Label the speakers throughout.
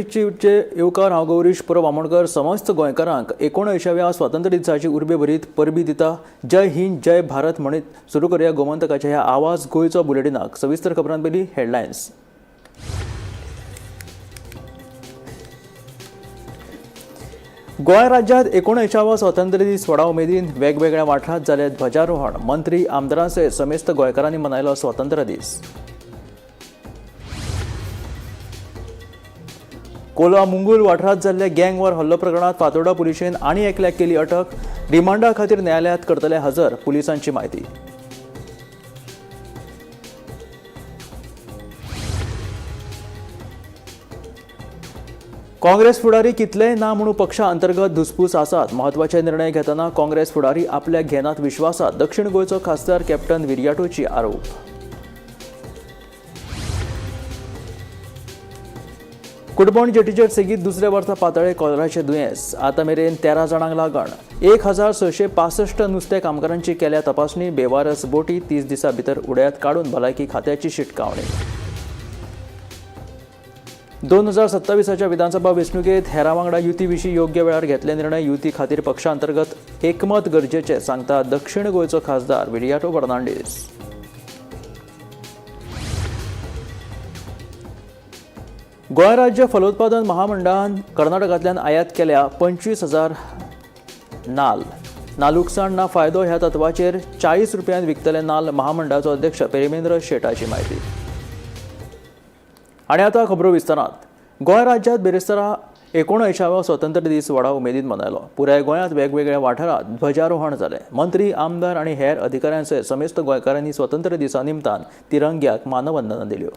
Speaker 1: चे येवकार हांव गौरीश पुरब आमोणकर समस्त गोंयकारांक 19व्या स्वातंत्र्य दिसाची उर्बे भरीत परबी दिता. जय हिंद जय भारत म्हणीत सुरू करूया गोमंतकाच्या ह्या आवाज गोंयचो बुलेटिनाक. सविस्तर खबरां पयलीं हेडलायन्स. गोंय राज्यांत 19व्या स्वातंत्र्य दीस व्हडा उमेदीन वेगवेगळ्या वाठारांत जालें ध्वजारोहण. मंत्री आमदारां सयत समेस्त गोंयकारांनी मनयलो स्वातंत्र्य दीस. कोलवा मुंगूल वाठारांत जाल्ल्या गँग वॉर हल्लो प्रकरणात फातोर्डा पुलिशेन आनी एकल्याक केली अटक. रिमांडा खातीर न्यायालयांत करतले हजर, पुलिसांची माहिती. काँग्रेस फुडारी कितलेय ना म्हणून पक्षा अंतर्गत धुसपूस आसात. म्हत्वाचे निर्णय घेतना काँग्रेस फुडारी आपल्या घेनात विश्वासात. दक्षिण गोंयचो खासदार कॅप्टन विरयाटोची आरोप. कुडबोण जेटीचेर सेगीत दुसऱ्या वर्सा पातळ्ळे कॉलराचे दुयेंस. आतां मेरेन 13 जाणांक लागण. 1665 नुस्तें कामगारांची केल्या तपासणी. बेवारस बोटी 30 दिसां भितर उड्यांत काडून भलायकी खात्याची शिटकावणी. 2027च्या विधानसभा वेंचणुकेत हेरां वांगडा युती विशीं योग्य वेळार घेतले निर्णय. युती खातीर पक्षांतर्गत एकमत गरजेचें, सांगता दक्षिण गोंयचो खासदार विरयाटो फर्नांडीस. गोंय राज्य फलोत्पादन महामंडळान कर्नाटकांतल्यान आयात केल्या 25,000 नाल्ल. ना लुकसाण ना फायदो ह्या तत्वाचेर 40 रुपयांत विकतले नाल्ल. महामंडळाचो अध्यक्ष पेरेमेंद्र शेटाची माहिती. आनी आतां खबरो विस्तारांत. गोंय राज्यांत बेरेस्तारा 19व्या स्वातंत्र्य दीस व्हडा उमेदीन मनयलो. पुराय गोंयांत वेगवेगळ्या वाठारांत ध्वजारोहण जालें. मंत्री आमदार आनी हेर अधिकाऱ्यांसयत समेस्त गोंयकारांनी स्वातंत्र्य दिसा निमतान तिरंग्याक मानवंदना दिल्यो.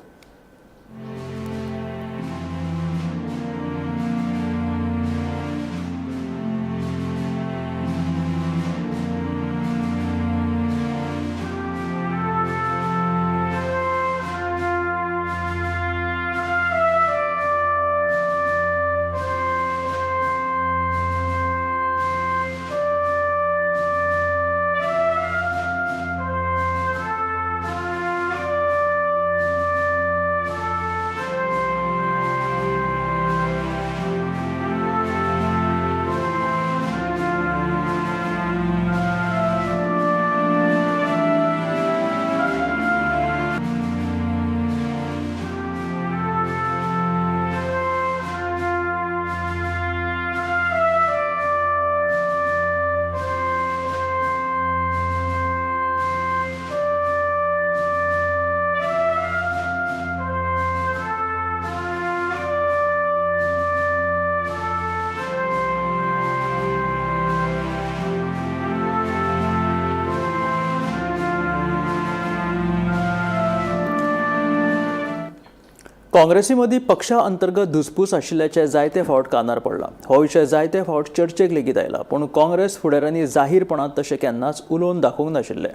Speaker 1: काँग्रेसी मदीं पक्षा अंतर्गत धुसपूस आशिल्ल्याचे जायते फावट कानार पडला. हो विशय जायते फावट चर्चेक लेगीत आयला. पूण काँग्रेस फुडाऱ्यांनी जाहीरपणांत तशें केन्नाच उलोवन दाखोवंक नाशिल्ले.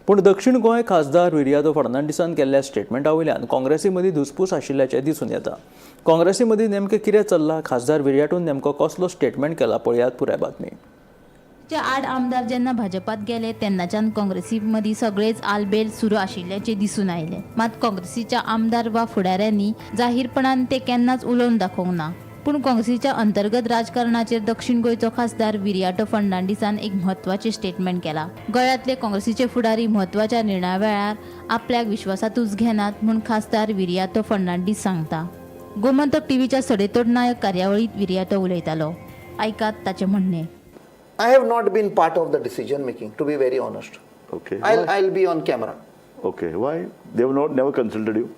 Speaker 1: पूण दक्षिण गोंय खासदार विरयाटो फर्नांडीसान केल्ल्या स्टेटमेंटा वयल्यान काँग्रेसी मदीं धुसपूस आशिल्ल्याचें दिसून येता. काँग्रेसी मदीं नेमकें कितें चल्लां, खासदार विरयाटोन नेमको कसलो स्टेटमेंट केला, पळयात पुराय बातमी.
Speaker 2: आड आमदार जेन्ना भाजपात गेले तेन्नाच्यान काँग्रेसी मदीं सगळेच आलबेल सुरू आशिल्ल्याचे दिसून आयले. मात काँग्रेसीच्या आमदार वा फुडाऱ्यांनी जाहीरपणान ते केन्नाच उलोवन दाखोवंक ना. पूण काँग्रेसीच्या अंतर्गत राजकारणाचेर दक्षिण गोंयचो खासदार विरयाटो फर्नांडीसान एक म्हत्वाचे स्टेटमेंट केला. गोंयांतले काँग्रेसीचे फुडारी म्हत्वाच्या निर्णया वेळार आपल्याक विश्वासातूच घेनात म्हूण खासदार विरयाटो फर्नांडीस सांगता. गोमंतक टीव्हीच्या सडेतोड नायक कार्यावळीत विरयाटो उलयतालो. आयकात ताचें म्हणणें.
Speaker 3: I have not been part of the decision making, to be very honest.
Speaker 4: Okay.
Speaker 3: I'll be on camera.
Speaker 4: Okay. Why? They have not never consulted you.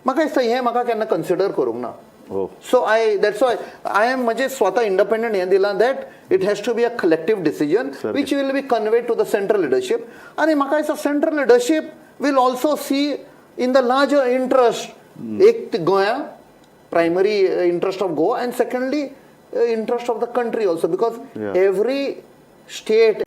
Speaker 3: म्हाका दिसता हें म्हाका केन्ना कन्सिडर करूंक ना.
Speaker 4: Oh.
Speaker 3: So that's why I am म्हणजे स्वता independent हें दिलां that it has to be a collective decision which will be conveyed to the central leadership. आनी म्हाका दिसता central leadership will also see in the larger interest. एक गोंया primary interest of Goa and secondly interest of the country also because every state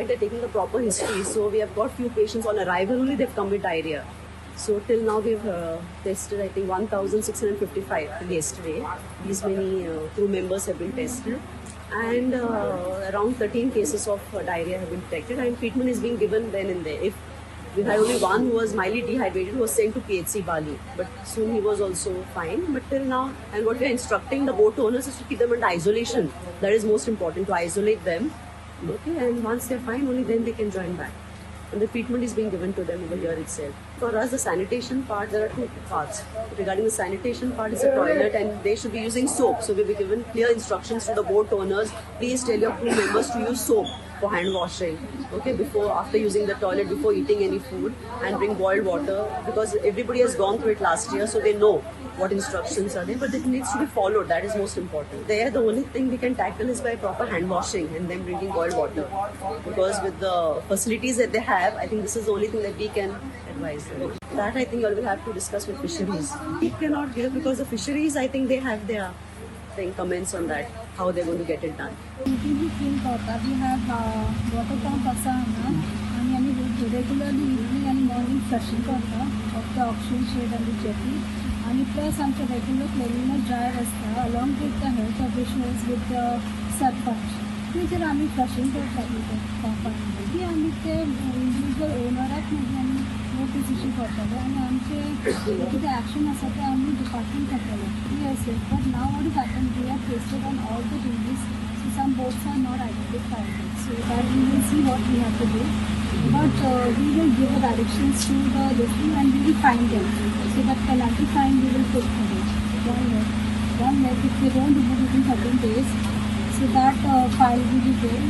Speaker 5: like they're taking the proper history. So we have got few patients on arrival only they've come with diarrhea. So till now we've tested I think 1,655 till yesterday. These many crew members have been tested. And around 13 cases of diarrhea have been detected, and treatment is being given then and there. If we had only one who was mildly dehydrated, who was sent to PHC Bali, but soon he was also fine. But till now, and what we are instructing the boat owners is to keep them under isolation. That is most important, to isolate them. Okay, and once they're fine, only then they can join back. And the treatment is being given to them over here itself. For us, the sanitation part, there are two parts. Regarding the sanitation part, it's a toilet and they should be using soap. So we'll be given clear instructions to the boat owners. Please tell your crew members to use soap for hand washing. Okay, after using the toilet, before eating any food, and bring boiled water, because everybody has gone through it last year, so they know what instructions are there, but it needs to be followed. That is most important. There, the only thing we can tackle is by proper hand washing and then drinking boiled water. Because with the facilities that they have, I think this is the only thing that we can advise them. That I think you all will have to discuss with fisheries. We cannot give, because the fisheries, I think they have their comments on that, how they're going to get it done.
Speaker 6: Evening clean करतात. We have water pump आसा हांगा आनी आमी regularly evening आनी morning flushing करता of the oxygen shade आनी jetty आनी plus आमचे रेगुलर क्लिनिंग ड्रायव्ह आसता along with the health officials with the sarpanch थंयसर आमी फ्लशिंग करता पंपांनी ती आमी ते इंडिविज्युअल ओनराक मागीर आमी नोटीस इश्यू करतले आनी आमचे कितें एक्शन आसा ते आमी डिपार्टमेंट करतले. Yes, but now what is happened, we have tested on all the duties, so some boats are not identified. So that we will see what we have to do. But we will give the directions to the listing and we will find them. So that penalty fine we will put for it. One lakh if they don't do it within 13 days. So that fine will be there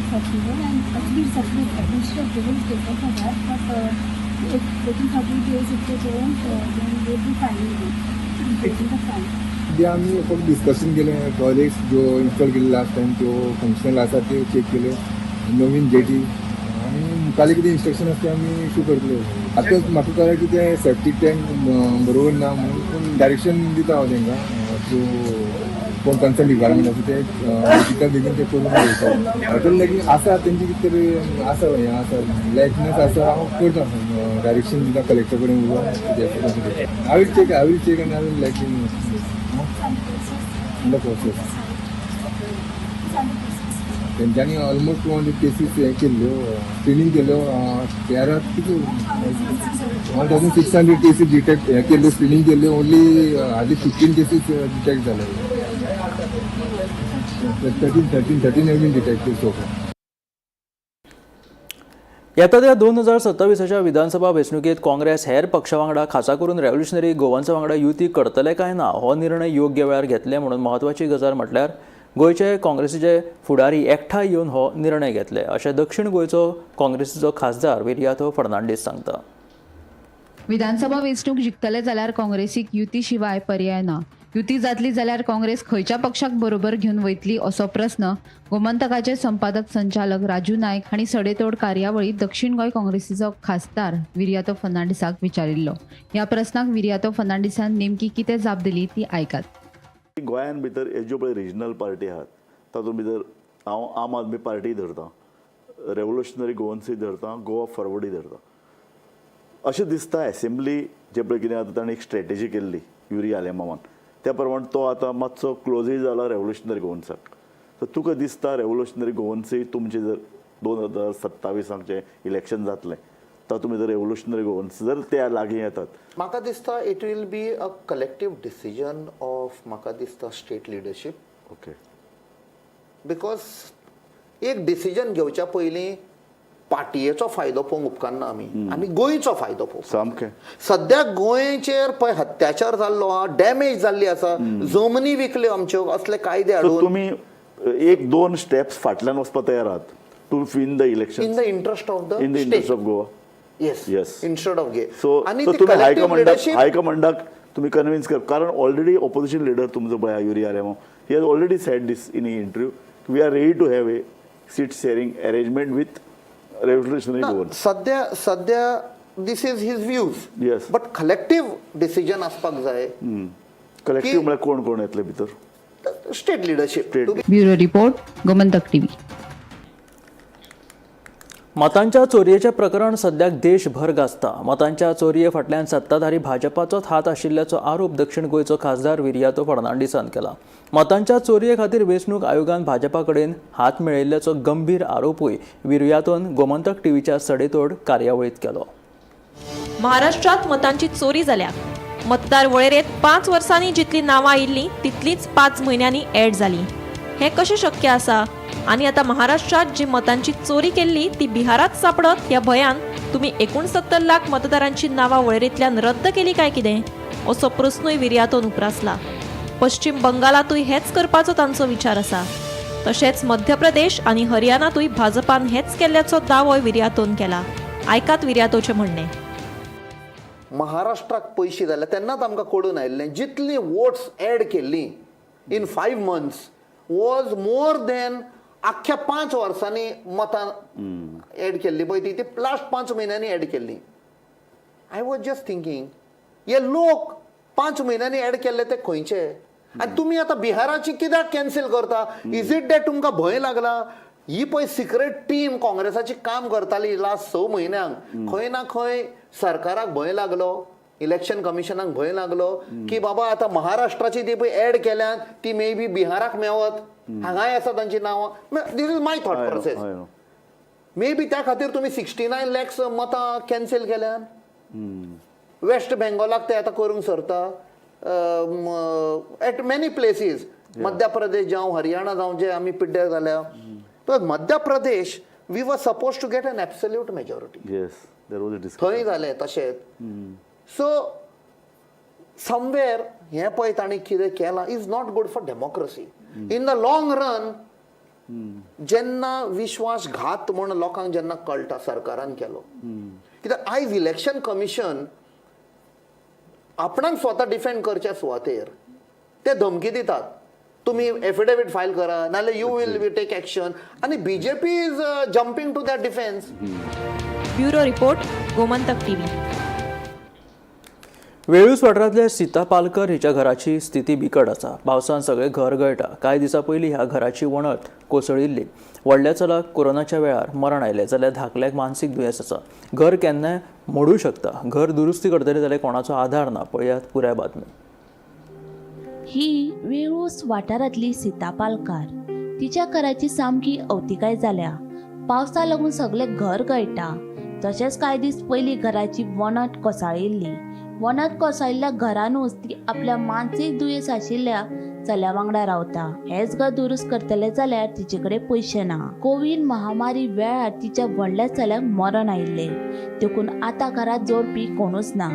Speaker 6: circular and actually circular instead of giving paper for that. But if within 30 days if they don't, then they will be fining them.
Speaker 7: जे आम्ही फक्त discussion केलें toilets जो install केले last time त्यो functional आसा ते check केले नवीन जेटी आनी मुखाल्ले कितें इंस्ट्रक्शन आसा ते आमी इशू करतले. आतां म्हाका कळ्ळें की ते सेप्टीक टँक बरोबर ना म्हणून पूण डायरेक्शन दिता हांव तांकां सो कोण कन्सर्न डिपार्टमेंट आसा ते बेगीन बेगीन ते करून घेता. हॉटेल लागीं आसा तेंची कितें तरी आसा हें आसा लॅकनेस आसा हांव करता डायरेक्शन दिता कलेक्टर कडेन उलोवन आय विल चेक आनी I will like in the process. तेंच्यांनी ऑलमोस्ट 200 केसीस हे केल्ल्यो स्क्रिनींग केल्ल्यो तेरा कितें 1600 केसीस डिटेक्ट हे केल्ल्यो स्क्रिनींग केल्ल्यो ओन्ली हार्डली 15 केसीस डिटेक्ट जाले. 13 have been detected so far.
Speaker 1: येता त्या 2027च्या विधानसभा वेंचणुकेत काँग्रेस हेर पक्षा वांगडा खासा करून रेव्होल्युशनरी गोवांचा वांगडा युती करतले काय ना हो निर्णय योग्य वेळार घेतले म्हणून महत्वाची गजाल म्हटल्यार गोंयचे काँग्रेसीचे फुडारी एकठांय येवन हो निर्णय घेतले अशें दक्षिण गोंयचो काँग्रेसीचो खासदार विर्यातो फर्नांडीस सांगता.
Speaker 2: विधानसभा वेंचणूक जिखतले जाल्यार काँग्रेसीक युती शिवाय पर्याय ना. युती जातली जाल्यार काँग्रेस खंयच्या पक्षाक बरोबर घेवन वयतली असो प्रस्न गोमंतकाचे संपादक संचालक राजू नायक हांणी सडेतोड कार्यावळीत दक्षिण गोंय काँग्रेसीचो खासदार विर्यातो फर्नांडीसाक विचारिल्लो. ह्या प्रस्नाक विर्यातो फर्नांडीसान नेमकी कितें जाप दिली ती आयकात.
Speaker 4: गोंयान भितर हे ज्यो पळय रिजनल पार्टी आहात तातूंत भितर हांव आम आदमी पार्टी धरतां, रेव्होल्युशनरी गोवन्सूय धरतां, गोवा फॉरवर्डूय धरतां. अशें दिसता एसेंब्ली जे पळय कितें आतां ताणें एक स्ट्रॅटेजी केल्ली युरी आलेमामान त्या प्रमाणे तो आतां मातसो क्लोजूय जाला रेव्होल्युशनरी गोवन्साक. सो तुका दिसता रेव्होल्युशनरी गोवन्सूय तुमचें जर 2027 जे इलेक्शन जातलें तातूंत भितर रेव्होल्युशनरी गोवन्स जर त्या लागीं येतात
Speaker 3: म्हाका दिसता it will be a collective decision of म्हाका दिसता स्टेट लिडरशीप.
Speaker 4: ओके
Speaker 3: बिकॉज एक डिसिजन घेवच्या पयलीं पार्टयेचो फायदो पळोवंक उपकारना आमी गोंयचो फायदो पळोवंक.
Speaker 4: सामकें
Speaker 3: सद्या गोंयचेर पळय अत्याचार जाल्लो आहा, डॅमेज जाल्ली आसा, जमनी विकल्यो आमच्यो असले कायदे हाडून.
Speaker 4: तुमी 1-2 स्टेप्स फाटल्यान वचपाक तयार आहात to win the election
Speaker 3: in the interest of the
Speaker 4: in the interest of Goa.
Speaker 3: Yes instead of गे.
Speaker 4: सो तुम्ही हायकमांडाक तुम्ही कन्विन्स कर कारण ऑलरेडी ऑपोजिशन लिडर तुमचो पळय Yuri Alemao he has already said this in interview we are ready to have a seat sharing arrangement with revolutionary Goans.
Speaker 3: सद्या this is his views.
Speaker 4: Yes
Speaker 3: but collective decision आसपाक जाय.
Speaker 4: Collective म्हळ्यार कोण कोण येतले भितर
Speaker 3: state leadership.
Speaker 2: Bureau report Gomantak TV.
Speaker 1: मतांच्या चोरयेचें प्रकरण सद्याक देशभर गाजता. मतांच्या चोरये फाटल्यान सत्ताधारी भाजपाचोच हात आशिल्ल्याचो आरोप दक्षिण गोंयचो खासदार विरयातो फर्नांडीसान केला. मतांच्या चोरये खातीर वेंचणूक आयोगान भाजपा कडेन हात मेळयिल्ल्याचो गंभीर आरोपूय विरयातोन गोमंतक टीव्हीच्या सडेतोड कार्यावळीत केलो.
Speaker 8: महाराष्ट्रात मतांची चोरी जाल्या. मतदार वळेरेंत 5 वर्सांनी जितली नांवां आयिल्लीं तितलीच 5 म्हयन्यांनी ऍड जाली. हें कशें शक्य आसा? आनी आतां महाराष्ट्रात जी मतांची चोरी केल्ली ती बिहारात सापडत ह्या भंयान तुम्ही 69 लाख मतदारांची नांवां वळेरेंतल्यान रद्द केली काय कितें असो प्रस्नूय विरयातोन उप्रासला. पश्चिम बंगालातूय हेच करपाचो तांचो विचार आसा. तशेंच मध्य प्रदेश आनी हरियाणातूय भाजपान हेच केल्ल्याचो दावोय विरयातोन केला. आयकात विरयातोचें म्हणणें.
Speaker 3: महाराष्ट्राक पयशे जाले तेन्नाच आमकां कळून आयिल्लें जितली वोट्स ऍड केल्ली in 5 months was more than आख्ख्या 5 वर्सांनी मतां ऍड केल्ली पळय ती लास्ट 5 म्हयन्यांनी ऍड केल्ली. आय वॉज जस्ट थिंकींग हे लोक 5 म्हयन्यांनी ऍड केल्ले ते खंयचे आनी तुमी आतां बिहाराची कित्याक कॅन्सील करता? इज इट दॅट तुमकां भंय लागला? ही पळय सिक्रेट टीम काँग्रेसाची काम करताली लास्ट 6 म्हयन्यांक खंय ना खंय सरकाराक भंय लागलो, इलेक्शन कमिशनाक भंय लागलो की बाबा आता महाराष्ट्राची ती पळय ऍड केल्यात ती मे बी बिहाराक मेवत, हांगाय आसा तांची नांवां. This is my thought process. Maybe त्या खातीर तुम्ही 69 lakhs मतां कॅन्सील केल्यात. वेस्ट बेंगॉलाक ते आतां करूंक सरता eight many places. Madhya Pradesh जावं हरियाणा जावं जे आमी पिड्ड्यार जाल्या. तो Madhya Pradesh we were suppose to get an absolute majority. थंय जालें तशेंच. सो समवेर हें पळय तांणी कितें केलां is not good for democracy. In the long run जेन्ना विश्वासघात म्हण लोकांक जेन्ना कळटा सरकारान केलो कित्याक आयज इलेक्शन कमिशन आपणाक स्वता डिफेंड करच्या सुवातेर ते धमकी दितात तुम्ही एफिडेविट फायल करा नाल्यार यू वील टेक एक्शन आनी BJP is jumping to that defence.
Speaker 8: Bureau report, Gomantak TV.
Speaker 1: वेळूस वाठारांतल्या सीता पालकर हिच्या घराची स्थिती बिकट आसा. पावसान सगळे घर गळटा. कांय दिसां पयलीं ह्या घराची वणत कोसळिल्ली. व्हडल्या चलाक कोरोनाच्या वेळार मरण आयलें जाल्यार धाकल्याक मानसीक दुयेंस आसा. घर केन्नाय मोडूं शकता. घर दुरुस्ती करतले जाल्यार कोणाचो आधार ना. पळयात पुराय बातमी.
Speaker 2: ही वेळूस वाठारांतली सीता पालकार. तिच्या घराची सामकी अवतिकाय जाल्या. पावसा लागून सगळें घर गळटा. तशेंच कांय दीस पयलीं घराची वणट कोसळिल्ली. वणट कोसळिल्ल्या घरानूच ती आपल्या मानसीक दुयेंस आशिल्ल्या चल्या वांगडा रावता. हेच घर दुरुस्त करतले जाल्यार तिचे कडेन पयशे ना. कोविड महामारी वेळार तिच्या व्हडल्या चल्याक मरण आयिल्ले. देखून आतां घरात जोडपी कोणूच ना.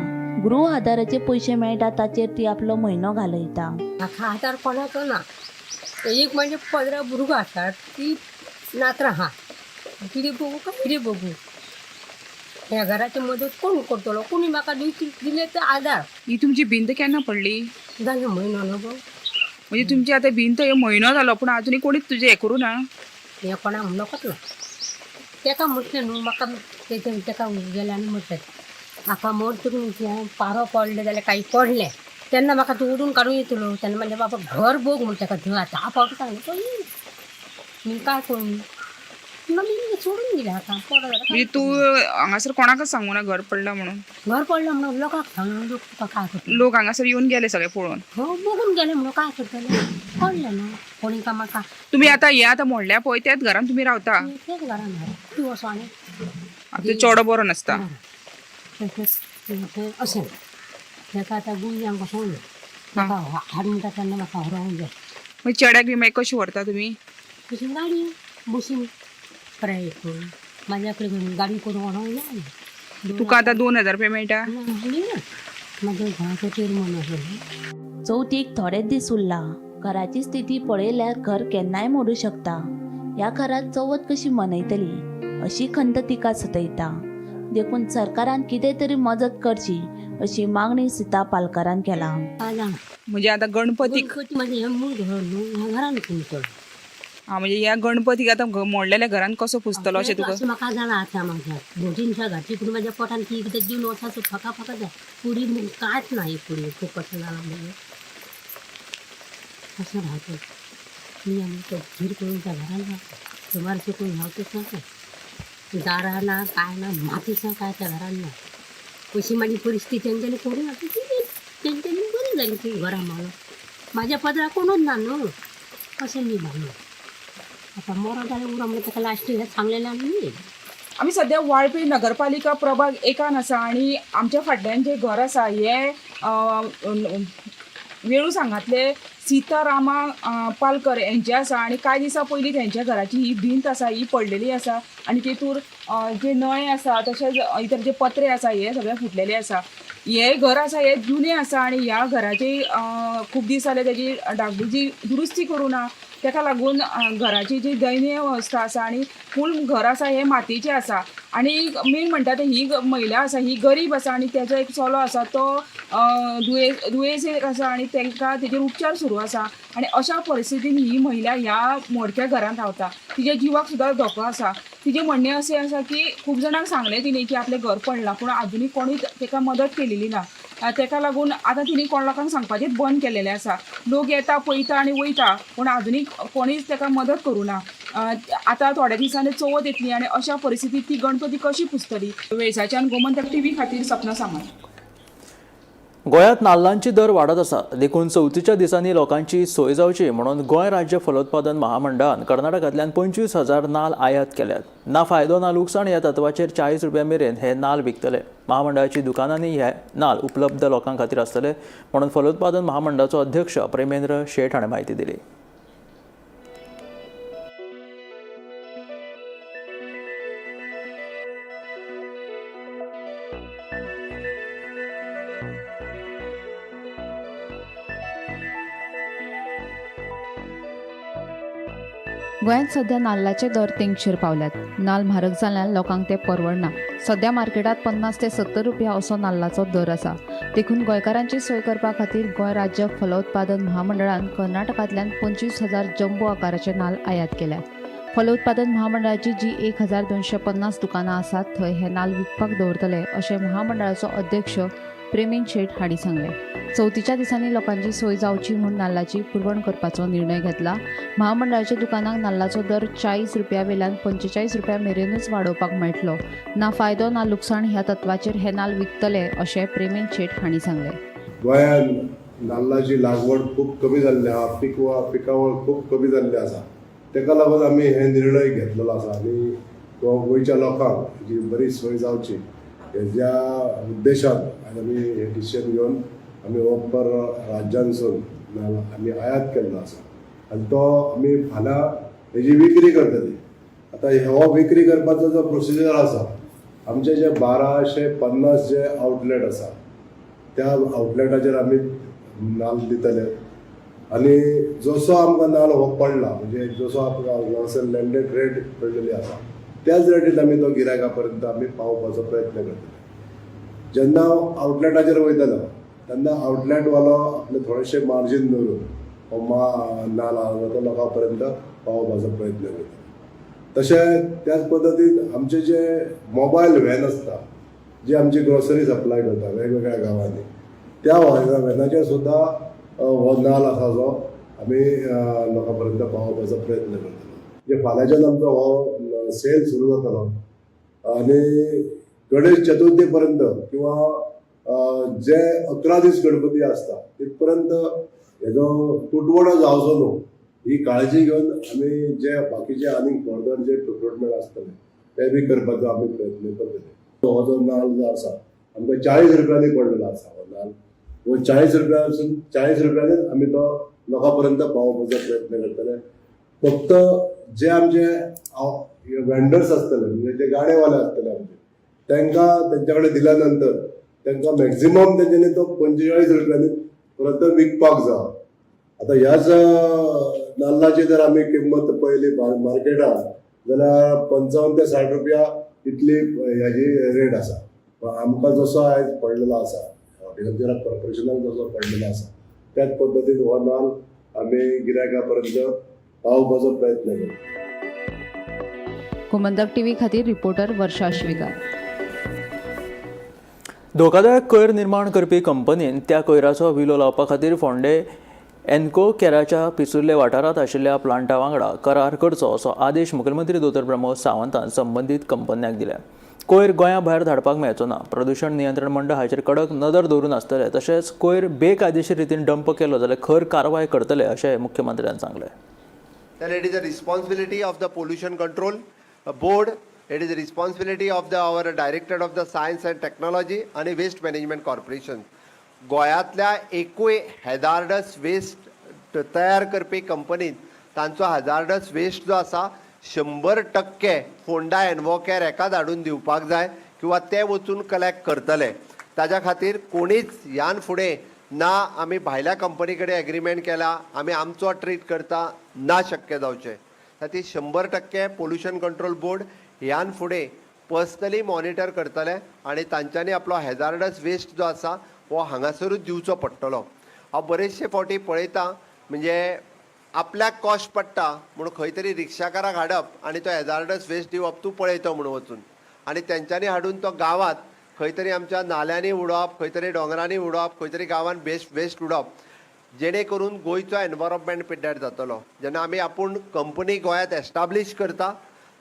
Speaker 2: गृह आदाराचे पयशे मेळटा ताचेर ती आपलो म्हयनो घालयता.
Speaker 9: म्हाका आदार कोणाचो ना. एक म्हणजे 15 भुरगीं आसात ती नात्र आहा. कितें बघू काय कितें बघू. ह्या घराची मदत कोण करतलो? कोणी म्हाका दिले ते आधार.
Speaker 10: ही तुमची भिंत केन्ना पडली?
Speaker 9: जालें म्हयनो न्हू गो.
Speaker 10: म्हणजे तुमची आता भिंत हे म्हयनो जालो पूण अजूनही कोणीच तुझे हे करू ना.
Speaker 9: हें कोणाक म्हणकच ना. तेका म्हटलें न्हू म्हाका तेका गेले आनी म्हटलें म्हाका मरतून पारो पडले जाल्यार काही पडलें तेन्ना म्हाका तूं उडून काडून येतलो. तेन्ना म्हणजे बाबा घर बघ म्हण तेका 10 फावट सांगलें मी काय करूं. मी सोडून दिलें आतां.
Speaker 10: म्हणजे तू हांगासर कोणाकच सांगू ना घर पडला म्हणून.
Speaker 9: घर पडलं म्हणून लोकांक सांगून लोक तुका काय करता.
Speaker 10: लोक हांगासर येऊन गेले सगळे पळोवन.
Speaker 9: हो बघून गेले म्हणून काय करतले. पडलें न्हू कोणी का म्हाका.
Speaker 10: तुम्ही आता हे आता मोडल्या पळय त्याच घरान तुम्ही रावता.
Speaker 9: तेच घरान तूं असो आनी
Speaker 10: आता चोडो बरो नासता.
Speaker 9: अशें तेका आतां गुंयांक बसोंक म्हाका हाड म्हणटा तेन्ना म्हाका व्हरोंक जाय.
Speaker 10: मागीर चेड्याक बी मागीर कशी व्हरता तुमी?
Speaker 9: तशी गाडी बसीन प्रायवेट करून म्हाज्या कडेन गाडी करून व्हरोंक जाय.
Speaker 10: तुका आता 2000 रुपया मेळटा.
Speaker 9: म्हाज्या घराचो चेरमन आसलो.
Speaker 2: चवथीक थोडेच दीस उरला. घराची स्थिती पळयल्यार घर केन्नाय मोडूं शकता. ह्या घरात चवथ कशी मनयतली अशी खंत तिका सतयता. देखून सरकारान कितें तरी मदत करची अशी मागणी सीता पालकरान केला.
Speaker 10: म्हणजे आता गणपतीक
Speaker 9: म्हणजे हे मूळ घर न्हू ह्या घरान पुंजतलो.
Speaker 10: म्हणजे या गणपतीक आता मोडलेल्या घरान कसो पुजतलो अशें तुका?
Speaker 9: अशें म्हाका जाणा आतां म्हाज्या भोटींच्या घाटी पूण म्हाज्या पोटान कितें दिवन वचाचो फका फका जाय. कुडी कांयच ना ही कुडी खूब कशें जालां म्हणजे असं राहतो. मी आमी तो धीर करून त्या घरान रावता. सुमार चुकून रावतच नाका. दारा ना काय ना मातीचं काय त्या घरांना अशी माझी परिस्थिती त्यांच्यानी करून आता त्यांच्यानी बरी झाली ती घरा मला माझ्या पदरा कोणच ना नो असे मी म्हणून आता मोरा झाले उरामध्ये त्याला लास्ट हे सांगलेलं नाही.
Speaker 10: आमी सध्या वाळपी नगरपालिका प्रभाग 1 आसा आणि आमच्या फाटल्यान जे घर आसा हे वेळुसांगातले सीतारामा पालकर यांचे आसा आणि कांय दिसा पयलीं त्यांच्या घराची ही भिंत आसा ही पडलेली आसा आणि तेतूर जे नळे आसा तशेंच इतर जे पत्रे आसा हे सगळे फुटलेले आसा. हे घर आसा हे जुने आसा आणि ह्या घराची खूब दीस जाले तेजी डागडुजी दुरुस्ती करूना तेका लागून घराची जी दयनीय अवस्था आसा आणि फूल घर आसा हे मातयेचें आसा आणि मेन म्हणटा ते ही महिला आसा ही गरीब आसा आणि तेजो एक चलो आसा तो दुयेंसीर आसा आणि तांकां तेजेर उपचार सुरू आसा आणि अशा परिस्थितीन ही महिला ह्या मोडक्या घरांत रावता. तिच्या जिवाक सुद्दां धोको आसा. तिजें म्हणणें अशें आसा की खूब जाणांक सांगलें तिणें की आपलें घर पडलां पूण आजुनूय कोणीच ताका मदत केलेली ना. ताका लागून आतां तिणी कोण लोकांक सांगपाचेंच बंद केलेलें आसा. लोक येता पळयता आनी वयता पूण आजुनूय कोणीच ताका मदत करूना. आतां थोड्या दिसांनी चवथ येतली आनी अशा परिस्थितींत ती गणपती कशी पुजतली. वेळसाच्यान गोमंतक TV खातीर सपना सामंत.
Speaker 1: गोंयांत नाल्लांचे दर वाडत आसा. देखून चवथीच्या दिसांनी लोकांची सोय जावची म्हणून गोंय राज्य फलोत्पादन महामंडळान कर्नाटकांतल्यान 25,000 नाल्ल आयात केल्यात. ना फायदो ना लुकसाण ह्या तत्वाचेर 40 रुपया मेरेन हे नाल्ल विकतले. महामंडळाची दुकानांनी हे नाल्ल उपलब्ध लोकां खातीर आसतले म्हणून फलोत्पादन महामंडळाचो अध्यक्ष प्रेमेंद्र शेट हाणें म्हायती दिली.
Speaker 11: गोंयांत सध्या नाल्लाचे दर तेंगशेर पावल्यात. नाल्ल म्हारग जाल्ल्यान लोकांक ते परवडना. सध्या मार्केटात 50 ते 70 रुपया असो नाल्लाचो दर आसा. देखून गोंयकारांची सोय करपा खातीर गोंय राज्य फलोत्पादन महामंडळान कर्नाटकांतल्यान 25,000 जंबो आकाराचे नाल्ल आयात केल्या. फलोत्पादन महामंडळाची जी 1,250 दुकानां आसात थंय हे नाल्ल विकपाक दवरतले अशें महामंडळाचो अध्यक्ष प्रेमेंद्र शेट हांणी सांगलें. चवथीच्या दिसांनी लोकांची सोय जावची म्हूण नाल्लाची पुरवण करपाचो निर्णय घेतला. महामंडळाच्या दुकानांक नाल्लाचो दर 40 रुपया वेल्यान 45 रुपया मेरेनूच वाडोवपाक मेळटलो. ना फायदो ना लुकसाण ह्या तत्वाचेर हे नाल्ल विकतले अशें प्रेमेंद्र शेट हांणी सांगलें.
Speaker 12: गोंयांत नाल्लाची लागवड खूब कमी जाल्ली आसा. पिकावळ खूब कमी जाल्ली आसा. ताका लागून आमी हे निर्णय घेतलेलो आसा आनी गोंयच्या लोकांक जी बरी सोय जावची हेज्या उद्देशान आज आमी हे डिसिजन घेवन आमी हो राज्यांसून नाल्ल आमी आयात केल्लो आसा आनी तो आमी फाल्यां हेजी विक्री करतली. आतां हो विक्री करपाचो जो प्रोसिजर आसा आमचे जे 1250 जे आउटलेट आसा त्या आउटलेटाचेर आमी नाल्ल दितले आनी जसो आमकां नाल्ल हो पडला म्हणजे जसो आमकां लँडेड रेट पडलेली आसा त्याच रेटीन आमी तो गिरायका पर्यंत आमी पावोवपाचो प्रयत्न करतले. जेन्ना आउटलेटाचेर वयतलो तेन्ना आउटलेटवालो आपले थोडेशे मार्जीन दवरून हो नाल्ल आसा तो लोकां पर्यंत पावोवपाचो प्रयत्न करता. तशें त्याच पद्दतीन आमचे जे मोबायल व्हॅन आसता जी आमची ग्रोसरी सप्लाय करता वेगवेगळ्या गांवांनी त्या व्हॅनाचेर सुद्दां हो नाल्ल आसा जो आमी लोकां पर्यंत पावोवपाचो प्रयत्न करतलो. जे फाल्यांच्यान आमचो हो सेल सुरू जातलो आनी गणेश चतुर्थी पर्यंत किंवा जे 11 दीस गणपती आसता तिथपर्यंत हेजो तुटवडो जावचो न्हू ही काळजी घेवन आमी जे बाकीचे आनी फर्दर जे प्रिक्रुटमेंट आसतले ते बी करपाचो आमी प्रयत्न करतले. हो जो नाल्ल जो आसा आमकां 40 रुपयांनी पडलेलो आसा. हो नाल्ल वो 40 रुपयासून 40 रुपयांनीच आमी तो लोकां पर्यंत पावोवपाचो प्रयत्न करतले. फक्त जे आमचे वेंडर्स आसतले म्हणजे जे गाडेवाले आसतले आमचे तांकां तेंच्या कडेन दिल्या नंतर तांकां मॅक्झिमम तेंच्यांनी तो 45 रुपयांनी परत विकपाक जाय. आतां ह्याच नाल्लाची जर आमी किंमत पळयली मार्केटात जाल्यार 55 ते 60 रुपया इतली हेजी रेट आसा. आमकां जसो आयज पडलेलो आसा हॉर्टिकल्चर कॉर्पोरेशनाक जसो पडलेलो आसा त्याच पद्दतीन हो नाल्ल आमी गिरायका पर्यंत पावोवपाचो प्रयत्न करता.
Speaker 11: गोमंतक TV खातीर रिपोर्टर वर्षा श्रीगार.
Speaker 1: धोकादायक कोयर निर्माण करपी कंपनीन त्या कोयराचो विलो लावपा खातीर फोंडे एन्को केराच्या पिसुर्ले वाठारात आशिल्ल्या प्लांटा वांगडा करार करचो असो आदेश मुखेलमंत्री दोतर प्रमोद सावंतान संबंदीत कंपन्यांक दिल्या. कोयर गोंया भायर धाडपाक मेळचो ना. प्रदूषण नियंत्रण मंडळ हाचेर कडक नदर दवरून आसतले. तशेंच कोयर बेकायदेशीर रितीन डंप केलो जाल्यार खर कारवाय करतले अशें मुख्यमंत्र्यान सांगलें.
Speaker 13: Then it is the responsibility of the pollution control board. It is the responsibility of our director of the science and technology and waste management corporation. गोंयांतल्या एकूय हॅजार्डस वेस्ट तयार करपी कंपनीन तांचो हॅजार्डस वेस्ट जो आसा 100% फोंडा एनवोकेर हेका धाडून दिवपाक जाय किंवा ते वचून कलेक्ट करतले. ताज्या खातीर कोणीच ह्यान फुडें ना आमी भायल्या कंपनी कडेन एग्रीमेंट केला आमी आमचो ट्रीट करता ना शक्य जावचें. खातीर 100% पोल्युशन कंट्रोल बोर्ड ह्यान फुडें पर्सनली मॉनिटर करतले आनी तांच्यांनी आपलो हॅजार्डस वेस्ट जो आसा हो हांगासरूच दिवचो पडटलो. हांव बरेचशे फावटी पळयता म्हणजे आपल्याक कॉस्ट पडटा म्हणून खंय तरी रिक्षाकाराक हाडप आनी तो हॅजार्डस वेस्ट दिवप तूं पळयतो म्हणून वचून आनी तेंच्यांनी हाडून तो गांवांत खंय तरी आमच्या नाल्यांनी उडोवप खंय तरी दोंगरांनी उडोवप खंय तरी गांवांत वेस्ट उडोवप जेणे करून गोंयचो एनवायरमेंट पिड्ड्यार जातलो. जेन्ना आमी आपूण कंपनी गोंयांत एस्टाब्लीश करता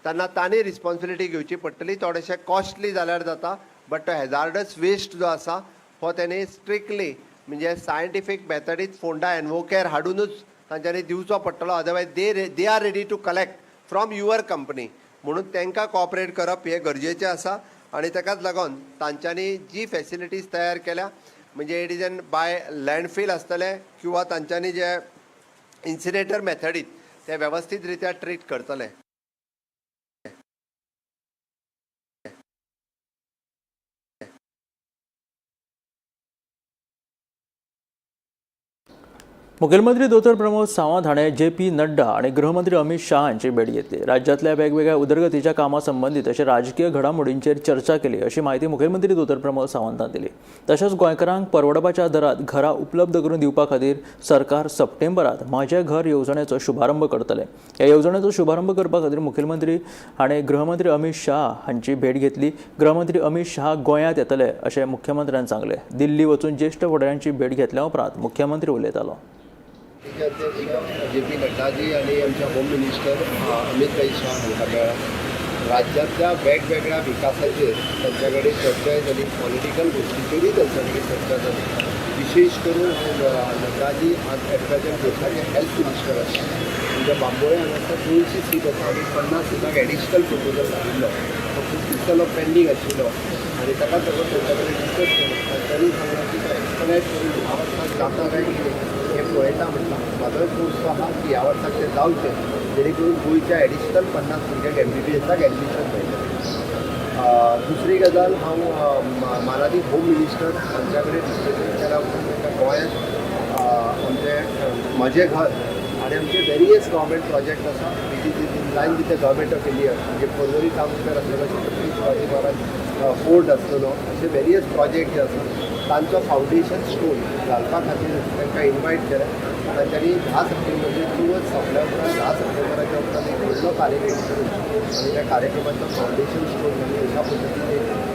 Speaker 13: तेन्ना तांणी रिस्पॉन्सिबिलिटी घेवची पडटली. थोडेशें कॉस्टली जाल्यार जाता बट तो हॅजार्डस वेस्ट जो आसा हो तेणी स्ट्रिक्टली म्हणजे सायंटिफीक मेथडीत फोंडा एनवोकेर हाडूनच तांच्यांनी दिवचो पडटलो. Otherwise they are ready to collect from your company म्हणून तांकां कॉपरेट करप हें गरजेचें आसा. आनी ताकाच लागून तांच्यांनी जी फॅसिलिटीज तयार केल्या म्हणजे इट इज एन बाय लँडफील आसतले किंवा तांच्यांनी जे इन्सिनेटर मेथडीत ते वेवस्थीत रित्या ट्रीट करतले.
Speaker 1: मुखेलमंत्री दोतर प्रमोद सावंत हाणें JP नड्डा आनी गृहमंत्री अमित शाह हांची भेट घेतली. राज्यांतल्या वेगवेगळ्या उदरगतीच्या कामां संबंदीत तशें राजकीय घडामोडींचेर चर्चा केली अशी माहिती मुखेलमंत्री दोतर प्रमोद सावंतान दिली. तशेंच गोंयकारांक परवडपाच्या दरात घरां उपलब्ध करून दिवपा खातीर सरकार सप्टेंबरांत म्हाजें घर येवजणेचो शुभारंभ करतले. ह्या येवजणेचो शुभारंभ करपा खातीर मुखेलमंत्री हाणें गृहमंत्री अमित शाह हांची भेट घेतली. गृहमंत्री अमित शाह गोंयांत येतले अशें मुख्यमंत्र्यान सांगलें. दिल्ली वचून ज्येश्ठ फुडाऱ्यांची भेट घेतल्या उपरांत मुख्यमंत्री उलयतालो.
Speaker 13: अध्यक्ष JP नड्डाजी आणि आमच्या होम मिनिस्टर अमित भाई शाह हांकां मेळ्ळा. राज्यांतल्या वेगवेगळ्या विकासाचेर तांच्या कडेन चर्चा जाली. पॉलिटिकल गोश्टीचेरूय तांच्या कडेन चर्चा जाली. विशेष करून नड्डाजी एट प्रेझेंट देशाचे हेल्थ मिनिस्टर आसा. म्हणजे बांबोळे हांगासर 200 सीट आसा आनी 50 सीटाक एडिशनल प्रपोजल घातिल्लो. तो खूब दिसालो पेंडींग आशिल्लो आनी ताका लागून तांच्या कडेन डिस्कस केलो. तांच्यांनी सांगलें की तो एक्सप्लेट करून ह्या वर्साक जाता काय कितें हे पळयता म्हटलं. म्हाजोय फोर्स आहा की ह्या वर्साक तें जावचें जेणे करून गोंयच्या एडिशनल 50 भुरग्यांक MBBSाक एडमिशन मेळटलें. दुसरी गजाल हांव मानादी होम मिनिस्टर हांच्या कडेन डिस्कशन केल्या उपरांत गोंयांत आमचें म्हजें घर आनी आमचे वेरियस गव्हर्मेंट प्रोजेक्ट आसा which is in line with the government of India. म्हणजे पर्वरी टाउनशेर आसलेलो छत्रपती फोर्ट आसलेलो अशे वेरियस प्रोजेक्ट जे आसा तांचो फावंडेशन स्टोन घालपा खातीर तांकां इन्वायट केलें. तांच्यांनी 10 सप्टेंबरचे दिवस सोंपल्या उपरांत 10 सप्टेंबराच्या उपरांत एक व्हडलो कार्यक्रम करून आनी त्या कार्यक्रमाचो फावंडेशन स्टोन आनी अशा पद्दतीन